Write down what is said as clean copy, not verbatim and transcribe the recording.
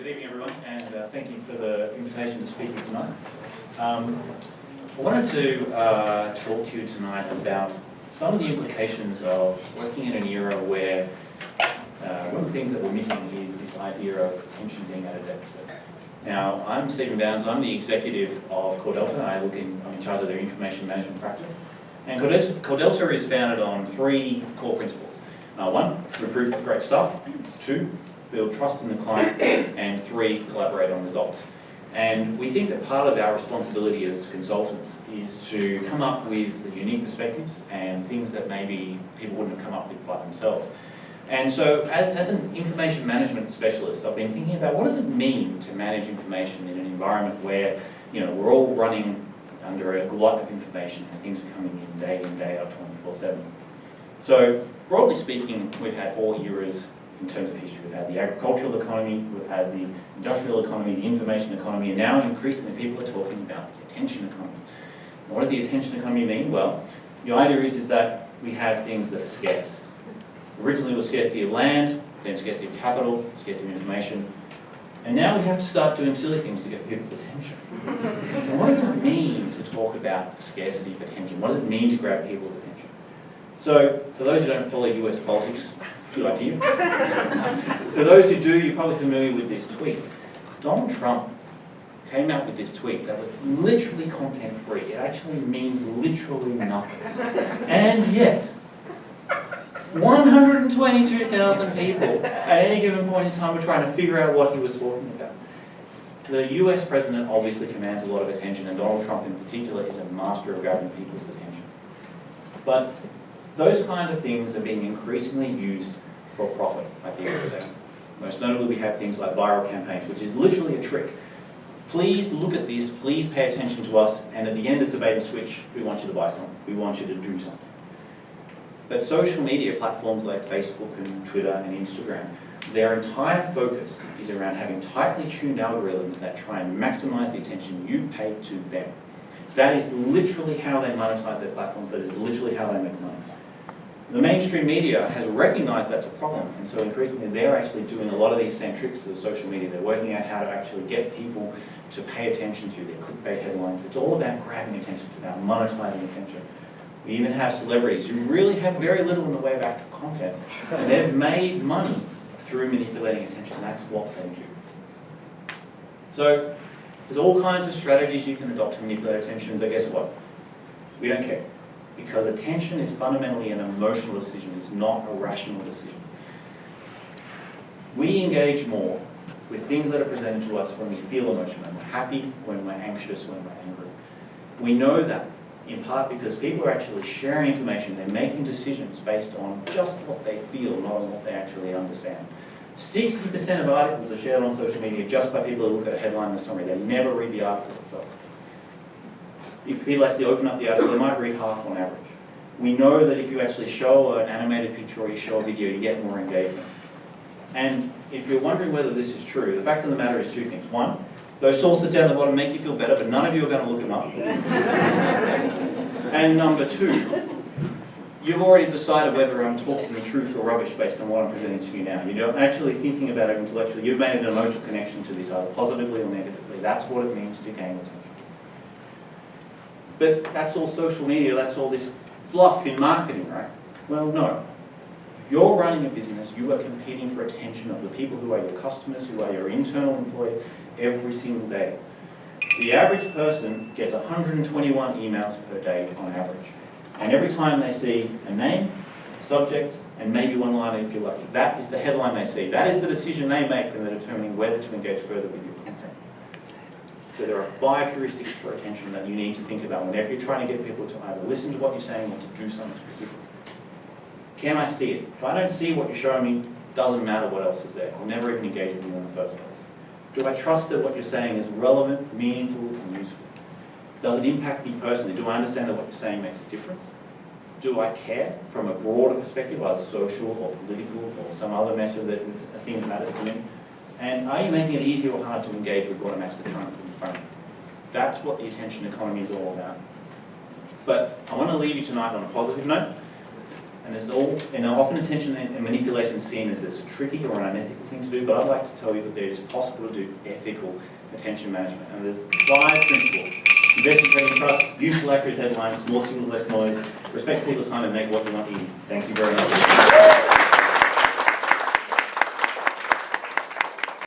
Good evening, everyone, and thank you for the invitation to speak here tonight. I wanted to talk to you tonight about some of the implications of working in an era where one of the things that we're missing is this idea of attention being at a deficit. Now, I'm Stephen Bounds, I'm the executive of Cordelta. I'm in charge of their information management practice. And Cordelta is founded on three core principles. One, recruit great staff. Two, build trust in the client. And three, collaborate on results. And we think that part of our responsibility as consultants is to come up with unique perspectives and things that maybe people wouldn't have come up with by themselves. And so as an information management specialist, I've been thinking about what does it mean to manage information in an environment where we're all running under a glut of information and things are coming in day out 24/7. So broadly speaking, we've had 4 eras in terms of history. We've had the agricultural economy, we've had the industrial economy, the information economy, and now increasingly people are talking about the attention economy. And what does the attention economy mean? Well, the idea is that we have things that are scarce. Originally it was scarcity of land, then scarcity of capital, scarcity of information, and now we have to start doing silly things to get people's attention. And what does it mean to talk about scarcity of attention? What does it mean to grab people's attention? So, for those who don't follow US politics, good idea. For those who do, you're probably familiar with this tweet. Donald Trump came out with this tweet that was literally content free. It actually means literally nothing. And yet, 122,000 people at any given point in time were trying to figure out what he was talking about. The US president obviously commands a lot of attention, and Donald Trump in particular is a master of grabbing people's attention. But those kind of things are being increasingly used for profit at the end of the day. Most notably, we have things like viral campaigns, which is literally a trick. Please look at this, please pay attention to us, and at the end it's a bait and switch. We want you to buy something, we want you to do something. But social media platforms like Facebook and Twitter and Instagram, their entire focus is around having tightly tuned algorithms that try and maximize the attention you pay to them. That is literally how they monetize their platforms, that is literally how they make money. The mainstream media has recognized that's a problem, and so increasingly they're actually doing a lot of these same tricks of social media. They're working out how to actually get people to pay attention to their clickbait headlines. It's all about grabbing attention, it's about monetizing attention. We even have celebrities who really have very little in the way of actual content, and they've made money through manipulating attention. That's what they do. So there's all kinds of strategies you can adopt to manipulate attention, but guess what? We don't care. Because attention is fundamentally an emotional decision, it's not a rational decision. We engage more with things that are presented to us when we feel emotion, when we're happy, when we're anxious, when we're angry. We know that in part because people are actually sharing information, they're making decisions based on just what they feel, not on what they actually understand. 60% of articles are shared on social media just by people who look at a headline and a summary. They never read the article itself. If people actually open up the article, they might read half on average. We know that if you actually show an animated picture or you show a video, you get more engagement. And if you're wondering whether this is true, the fact of the matter is two things. One, those sources down the bottom make you feel better, but none of you are going to look them up. And number two, you've already decided whether I'm talking the truth or rubbish based on what I'm presenting to you now. You're not actually thinking about it intellectually. You've made an emotional connection to this, either positively or negatively. That's what it means to gain attention. But that's all social media, that's all this fluff in marketing, right? Well, no. If you're running a business, you are competing for attention of the people who are your customers, who are your internal employees, every single day. The average person gets 121 emails per day on average. And every time they see a name, a subject, and maybe one line if you're lucky, that is the headline they see. That is the decision they make when they're determining whether to engage further with your content. So there are 5 heuristics for attention that you need to think about whenever you're trying to get people to either listen to what you're saying or to do something specific. Can I see it? If I don't see what you're showing me, it doesn't matter what else is there. I'll never even engage with you in the first place. Do I trust that what you're saying is relevant, meaningful, and useful? Does it impact me personally? Do I understand that what you're saying makes a difference? Do I care from a broader perspective, either social or political or some other message that seems matters to me? And are you making it easier or hard to engage with what I'm actually trying to put in front of you? That's what the attention economy is all about. But I want to leave you tonight on a positive note. And often attention and manipulation is seen as a tricky or an unethical thing to do, but I'd like to tell you that it is possible to do ethical attention management. And there's 5 principles. Invest in taking trust, useful accurate headlines, more signal, less noise, respect people's time and make what you want in. Thank you very much.